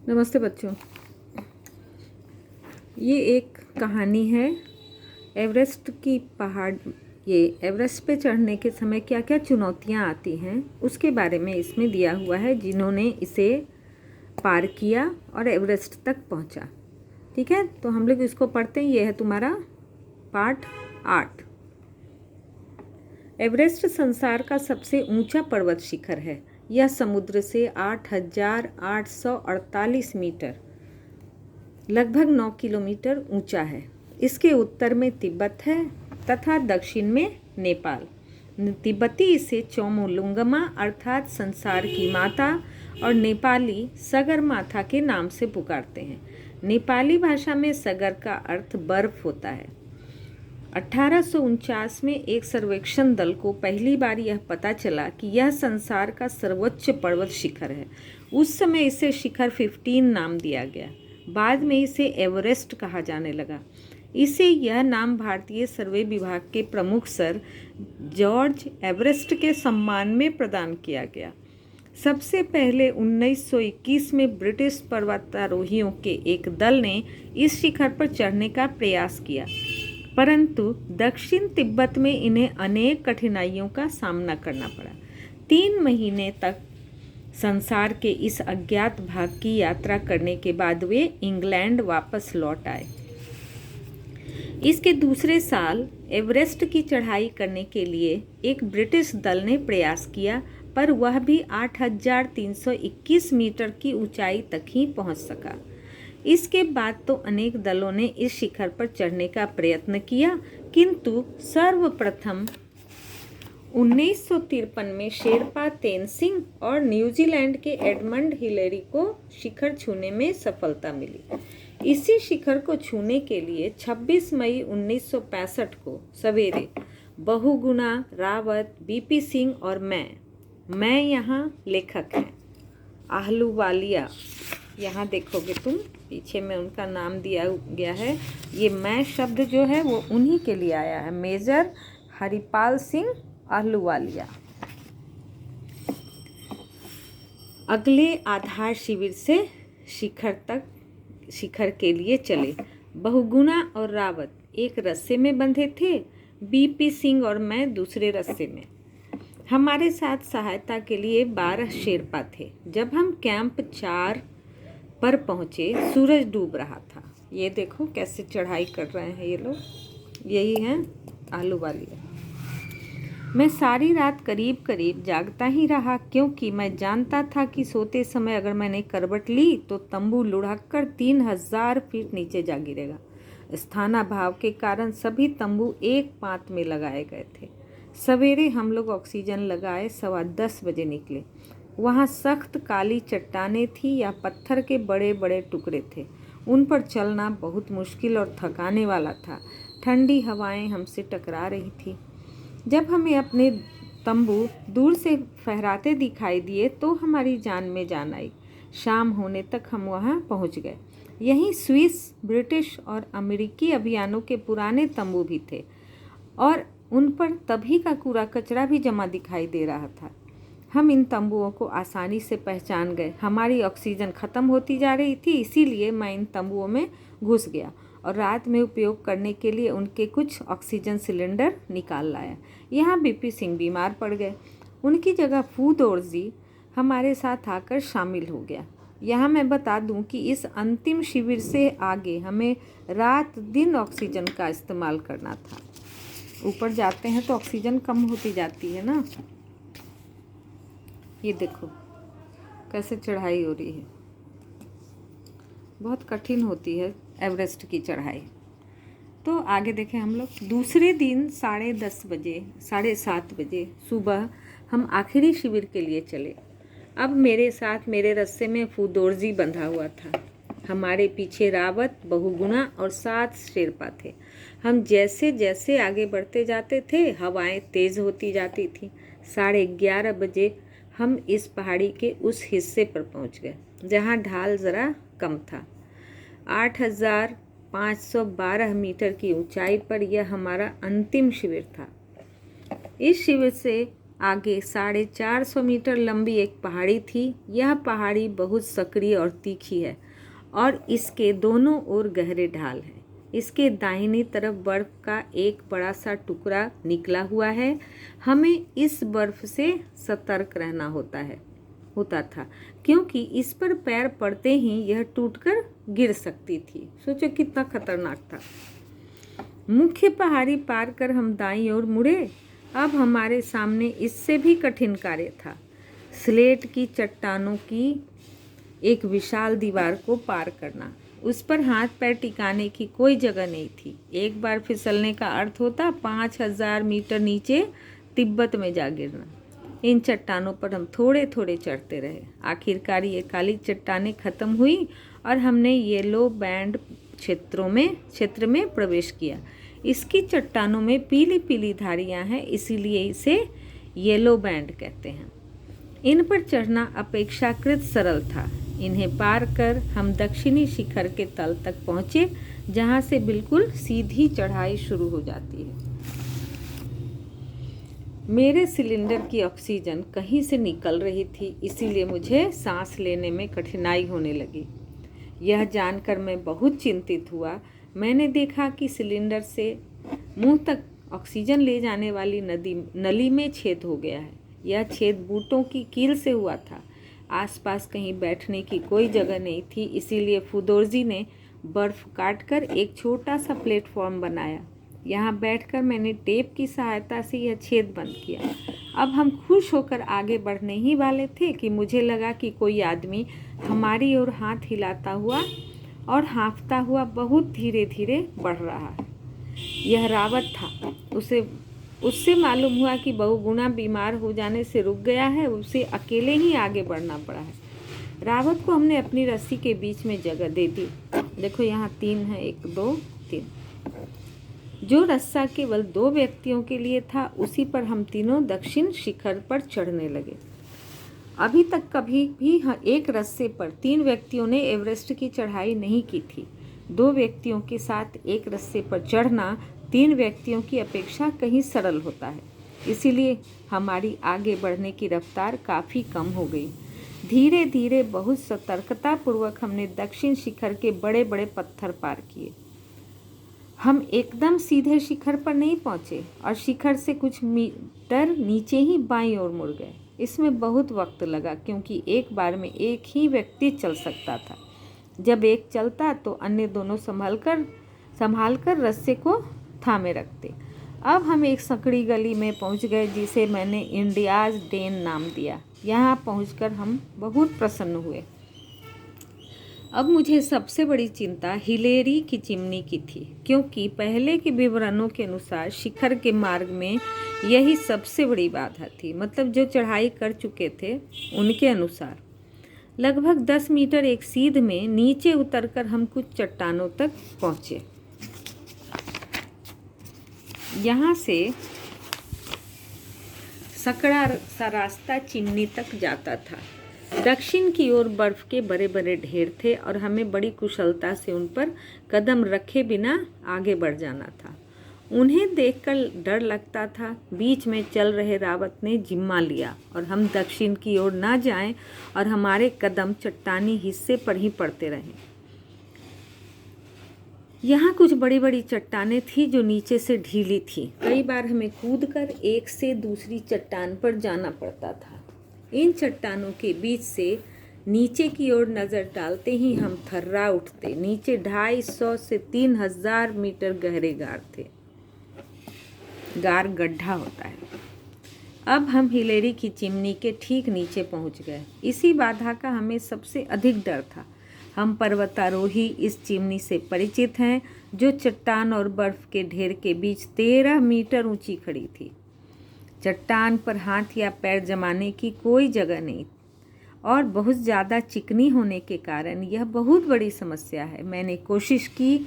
नमस्ते बच्चों। ये एक कहानी है एवरेस्ट की पहाड़। ये एवरेस्ट पे चढ़ने के समय क्या क्या चुनौतियाँ आती हैं उसके बारे में इसमें दिया हुआ है, जिन्होंने इसे पार किया और एवरेस्ट तक पहुंचा। ठीक है, तो हम लोग इसको पढ़ते हैं। ये है तुम्हारा पार्ट 8। एवरेस्ट संसार का सबसे ऊंचा पर्वत शिखर है। यह समुद्र से 8,848 मीटर लगभग 9 किलोमीटर ऊंचा है। इसके उत्तर में तिब्बत है तथा दक्षिण में नेपाल। तिब्बती इसे चोमोलुंगमा अर्थात संसार की माता और नेपाली सगरमाथा के नाम से पुकारते हैं। नेपाली भाषा में सगर का अर्थ बर्फ होता है। 1849 में एक सर्वेक्षण दल को पहली बार यह पता चला कि यह संसार का सर्वोच्च पर्वत शिखर है। उस समय इसे शिखर 15 नाम दिया गया। बाद में इसे एवरेस्ट कहा जाने लगा। इसे यह नाम भारतीय सर्वे विभाग के प्रमुख सर जॉर्ज एवरेस्ट के सम्मान में प्रदान किया गया। सबसे पहले 1921 में ब्रिटिश पर्वतारोहियों के एक दल ने इस शिखर पर चढ़ने का प्रयास किया, परंतु दक्षिण तिब्बत में इन्हें अनेक कठिनाइयों का सामना करना पड़ा। 3 महीने तक संसार के इस अज्ञात भाग की यात्रा करने के बाद वे इंग्लैंड वापस लौट आए। इसके दूसरे साल एवरेस्ट की चढ़ाई करने के लिए एक ब्रिटिश दल ने प्रयास किया, पर वह भी 8,321 मीटर की ऊंचाई तक ही पहुंच सका। इसके बाद तो अनेक दलों ने इस शिखर पर चढ़ने का प्रयत्न किया, किंतु सर्वप्रथम 1953 में शेरपा तेनसिंग और न्यूजीलैंड के एडमंड हिलेरी को शिखर छूने में सफलता मिली। इसी शिखर को छूने के लिए 26 मई 1965 को सवेरे बहुगुणा, रावत, बीपी सिंह और मैं यहाँ लेखक हैं, आहलूवालिया, यहाँ देखोगे तुम पीछे में उनका नाम दिया गया है। ये मैं शब्द जो है वो उन्हीं के लिए आया है, मेजर हरिपाल सिंह आहलूवालिया। अगले आधार शिविर से शिखर के लिए चले। बहुगुणा और रावत एक रस्से में बंधे थे, बीपी सिंह और मैं दूसरे रस्से में। हमारे साथ सहायता के लिए 12 शेरपा थे। जब हम कैंप 4 पर पहुँचे, सूरज डूब रहा था। ये देखो कैसे चढ़ाई कर रहे हैं ये लोग, यही हैं आहलूवालिया। मैं सारी रात करीब करीब जागता ही रहा, क्योंकि मैं जानता था कि सोते समय अगर मैंने करवट ली तो तंबू लुढ़ककर 3000 फीट नीचे जा गिरेगा। स्थानाभाव के कारण सभी तंबू एक पांत में लगाए गए थे। सवेरे हम लोग ऑक्सीजन लगाए 10:15 बजे निकले। वहाँ सख्त काली चट्टानें थी या पत्थर के बड़े बड़े टुकड़े थे। उन पर चलना बहुत मुश्किल और थकाने वाला था। ठंडी हवाएं हमसे टकरा रही थी। जब हमें अपने तंबू दूर से फहराते दिखाई दिए तो हमारी जान में जान आई। शाम होने तक हम वहाँ पहुँच गए। यहीं स्विस, ब्रिटिश और अमेरिकी अभियानों के पुराने तंबू भी थे और उन पर तभी का कूड़ा कचरा भी जमा दिखाई दे रहा था। हम इन तंबुओं को आसानी से पहचान गए। हमारी ऑक्सीजन ख़त्म होती जा रही थी, इसीलिए मैं इन तंबुओं में घुस गया और रात में उपयोग करने के लिए उनके कुछ ऑक्सीजन सिलेंडर निकाल लाया। यहाँ बीपी सिंह बीमार पड़ गए। उनकी जगह फूदोरजी हमारे साथ आकर शामिल हो गया। यहाँ मैं बता दूं कि इस अंतिम शिविर से आगे हमें रात दिन ऑक्सीजन का इस्तेमाल करना था। ऊपर जाते हैं तो ऑक्सीजन कम होती जाती है ना। ये देखो कैसे चढ़ाई हो रही है, बहुत कठिन होती है एवरेस्ट की चढ़ाई। तो आगे देखें हम लोग। दूसरे दिन 7:30 बजे सुबह हम आखिरी शिविर के लिए चले। अब मेरे साथ मेरे रस्से में फूदोरजी बंधा हुआ था। हमारे पीछे रावत, बहुगुणा और 7 शेरपा थे। हम जैसे जैसे आगे बढ़ते जाते थे, हवाएं तेज़ होती जाती थी। 11:30 बजे हम इस पहाड़ी के उस हिस्से पर पहुंच गए जहां ढाल ज़रा कम था। 8,512 मीटर की ऊंचाई पर यह हमारा अंतिम शिविर था। इस शिविर से आगे 450 मीटर लंबी एक पहाड़ी थी। यह पहाड़ी बहुत सकरी और तीखी है और इसके दोनों ओर गहरे ढाल हैं। इसके दाहिनी तरफ बर्फ का एक बड़ा सा टुकड़ा निकला हुआ है। हमें इस बर्फ से सतर्क रहना होता था क्योंकि इस पर पैर पड़ते ही यह टूटकर गिर सकती थी। सोचो कितना खतरनाक था। मुख्य पहाड़ी पार कर हम दाईं ओर मुड़े। अब हमारे सामने इससे भी कठिन कार्य था। स्लेट की चट्टानों की एक विशाल दीवार को पार करना। उस पर हाथ पैर टिकाने की कोई जगह नहीं थी। एक बार फिसलने का अर्थ होता 5000 मीटर नीचे तिब्बत में जा गिरना। इन चट्टानों पर हम थोड़े थोड़े चढ़ते रहे। आखिरकार ये काली चट्टानें खत्म हुई और हमने येलो बैंड क्षेत्र में प्रवेश किया। इसकी चट्टानों में पीली पीली धारियां हैं, इसीलिए इसे येलो बैंड कहते हैं। इन पर चढ़ना अपेक्षाकृत सरल था। इन्हें पार कर हम दक्षिणी शिखर के तल तक पहुंचे, जहां से बिल्कुल सीधी चढ़ाई शुरू हो जाती है। मेरे सिलेंडर की ऑक्सीजन कहीं से निकल रही थी, इसीलिए मुझे सांस लेने में कठिनाई होने लगी। यह जानकर मैं बहुत चिंतित हुआ। मैंने देखा कि सिलेंडर से मुंह तक ऑक्सीजन ले जाने वाली नली में छेद हो गया है। यह छेद बूटों की कील से हुआ था। आसपास कहीं बैठने की कोई जगह नहीं थी, इसीलिए फुदोरजी ने बर्फ काटकर एक छोटा सा प्लेटफॉर्म बनाया। यहाँ बैठकर मैंने टेप की सहायता से यह छेद बंद किया। अब हम खुश होकर आगे बढ़ने ही वाले थे कि मुझे लगा कि कोई आदमी हमारी ओर हाथ हिलाता हुआ और हाँफता हुआ बहुत धीरे धीरे बढ़ रहा है। यह रावत था। उससे मालूम हुआ कि बहुगुणा बीमार हो जाने से रुक गया है। उसे अकेले ही आगे बढ़ना पड़ा है। रावत को हमने अपनी रस्सी के बीच में जगह दे दी। देखो यहाँ 3 है, 1 2 3। जो रस्सा केवल 2 व्यक्तियों के लिए था, उसी पर हम तीनों दक्षिण शिखर पर चढ़ने लगे। अभी तक कभी भी एक रस्से पर 3 व्यक्तियों ने एवरेस्ट की चढ़ाई नहीं की थी। 2 व्यक्तियों के साथ एक रस्से पर चढ़ना 3 व्यक्तियों की अपेक्षा कहीं सरल होता है। इसीलिए हमारी आगे बढ़ने की रफ्तार काफ़ी कम हो गई। धीरे धीरे बहुत सतर्कतापूर्वक हमने दक्षिण शिखर के बड़े बड़े पत्थर पार किए। हम एकदम सीधे शिखर पर नहीं पहुँचे और शिखर से कुछ मीटर नीचे ही बाईं ओर मुड़ गए। इसमें बहुत वक्त लगा क्योंकि एक बार में एक ही व्यक्ति चल सकता था। जब एक चलता तो अन्य दोनों संभाल कर रस्से को थामे रखते। अब हम एक संकड़ी गली में पहुंच गए, जिसे मैंने इंडियाज डेन नाम दिया। यहाँ पहुंचकर हम बहुत प्रसन्न हुए। अब मुझे सबसे बड़ी चिंता हिलेरी की चिमनी की थी, क्योंकि पहले के विवरणों के अनुसार शिखर के मार्ग में यही सबसे बड़ी बाधा थी। मतलब जो चढ़ाई कर चुके थे उनके अनुसार लगभग 10 मीटर एक सीध में नीचे उतरकर हम कुछ चट्टानों तक पहुँचे। यहाँ से सकड़ा सा रास्ता चिमनी तक जाता था। दक्षिण की ओर बर्फ के बड़े बड़े ढेर थे और हमें बड़ी कुशलता से उन पर कदम रखे बिना आगे बढ़ जाना था। उन्हें देखकर डर लगता था। बीच में चल रहे रावत ने जिम्मा लिया और हम दक्षिण की ओर ना जाएं और हमारे कदम चट्टानी हिस्से पर ही पड़ते रहें। यहाँ कुछ बड़ी बड़ी चट्टानें थी जो नीचे से ढीली थी। कई बार हमें कूदकर एक से दूसरी चट्टान पर जाना पड़ता था। इन चट्टानों के बीच से नीचे की ओर नज़र डालते ही हम थर्रा उठते। नीचे 250 से 3000 मीटर गहरे गार गड्ढा होता है। अब हम हिलेरी की चिमनी के ठीक नीचे पहुंच गए। इसी बाधा का हमें सबसे अधिक डर था। हम पर्वतारोही इस चिमनी से परिचित हैं, जो चट्टान और बर्फ के ढेर के बीच 13 मीटर ऊंची खड़ी थी। चट्टान पर हाथ या पैर जमाने की कोई जगह नहीं और बहुत ज़्यादा चिकनी होने के कारण यह बहुत बड़ी समस्या है। मैंने कोशिश की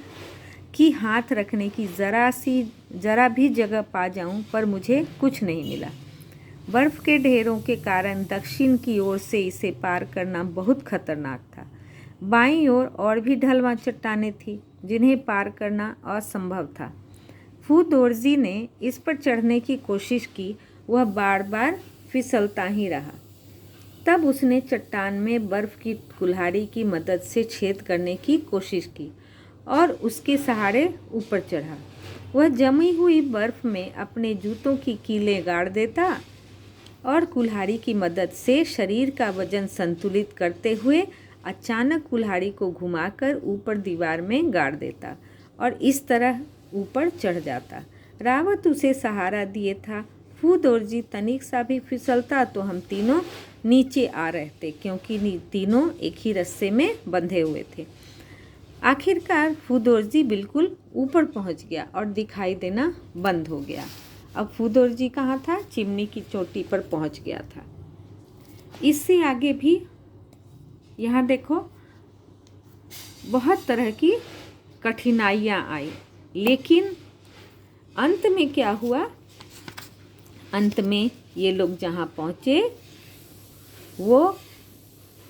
कि हाथ रखने की ज़रा भी जगह पा जाऊं, पर मुझे कुछ नहीं मिला। बर्फ़ के ढेरों के कारण दक्षिण की ओर से इसे पार करना बहुत खतरनाक था। बाईं ओर और भी ढलवां चट्टानें थीं, जिन्हें पार करना असंभव था। फुदोरजी ने इस पर चढ़ने की कोशिश की। वह बार बार फिसलता ही रहा। तब उसने चट्टान में बर्फ़ की कुल्हाड़ी की मदद से छेद करने की कोशिश की और उसके सहारे ऊपर चढ़ा। वह जमी हुई बर्फ़ में अपने जूतों की कीलें गाड़ देता और कुल्हाड़ी की मदद से शरीर का वजन संतुलित करते हुए अचानक कुल्हाड़ी को घुमाकर ऊपर दीवार में गाड़ देता और इस तरह ऊपर चढ़ जाता। रावत उसे सहारा दिए था। फूदौर्जी तनिक सा भी फिसलता तो हम तीनों नीचे आ रहते, क्योंकि तीनों एक ही रस्से में बंधे हुए थे। आखिरकार फूदौर्जी बिल्कुल ऊपर पहुंच गया और दिखाई देना बंद हो गया। अब फूदौर्जी कहाँ था? चिमनी की चोटी पर पहुंच गया था। इससे आगे भी यहाँ देखो बहुत तरह की कठिनाइयाँ आई, लेकिन अंत में क्या हुआ? अंत में ये लोग जहाँ पहुँचे वो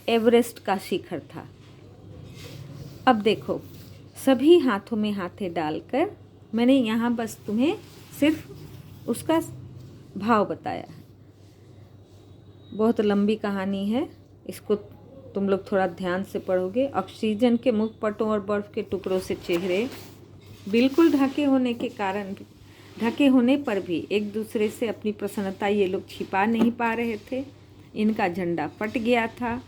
एवरेस्ट का शिखर था। अब देखो सभी हाथों में हाथे डालकर मैंने यहाँ बस तुम्हें सिर्फ उसका भाव बताया। बहुत लंबी कहानी है, इसको तुम लोग थोड़ा ध्यान से पढ़ोगे। ऑक्सीजन के मुखपटों और बर्फ़ के टुकड़ों से चेहरे बिल्कुल ढके होने पर भी एक दूसरे से अपनी प्रसन्नता ये लोग छिपा नहीं पा रहे थे। इनका झंडा फट गया था।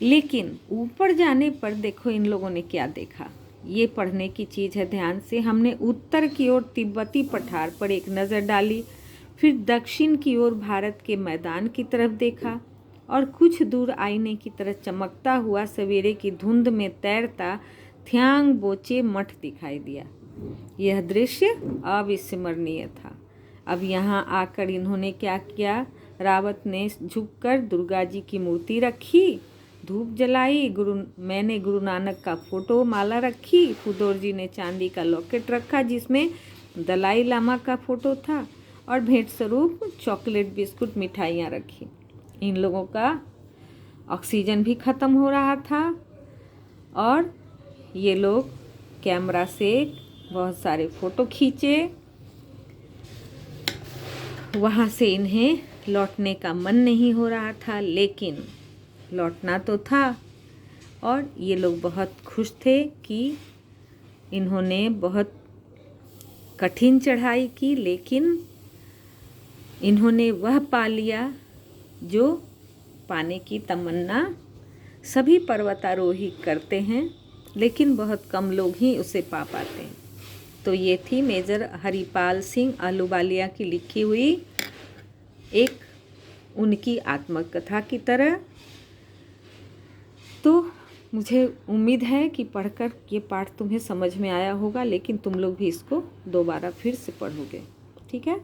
लेकिन ऊपर जाने पर देखो इन लोगों ने क्या देखा। ये पढ़ने की चीज़ है, ध्यान से। हमने उत्तर की ओर तिब्बती पठार पर एक नज़र डाली, फिर दक्षिण की ओर भारत के मैदान की तरफ देखा और कुछ दूर आईने की तरह चमकता हुआ सवेरे की धुंध में तैरता थ्यांग बोचे मठ दिखाई दिया। यह दृश्य अविस्मरणीय था। अब यहाँ आकर इन्होंने क्या किया? रावत ने झुककर दुर्गा जी की मूर्ति रखी, धूप जलाई, मैंने गुरु नानक का फोटो माला रखी, फूदौर्जी ने चांदी का लॉकेट रखा जिसमें दलाई लामा का फोटो था और भेंट स्वरूप चॉकलेट, बिस्कुट, मिठाइयाँ रखी। इन लोगों का ऑक्सीजन भी ख़त्म हो रहा था और ये लोग कैमरा से बहुत सारे फ़ोटो खींचे। वहाँ से इन्हें लौटने का मन नहीं हो रहा था, लेकिन लौटना तो था और ये लोग बहुत खुश थे कि इन्होंने बहुत कठिन चढ़ाई की, लेकिन इन्होंने वह पा लिया जो पाने की तमन्ना सभी पर्वतारोही करते हैं, लेकिन बहुत कम लोग ही उसे पा पाते हैं। तो ये थी मेजर हरिपाल सिंह आहलूवालिया की लिखी हुई एक उनकी आत्मकथा की तरह। तो मुझे उम्मीद है कि पढ़कर ये पाठ तुम्हें समझ में आया होगा, लेकिन तुम लोग भी इसको दोबारा फिर से पढ़ोगे। ठीक है।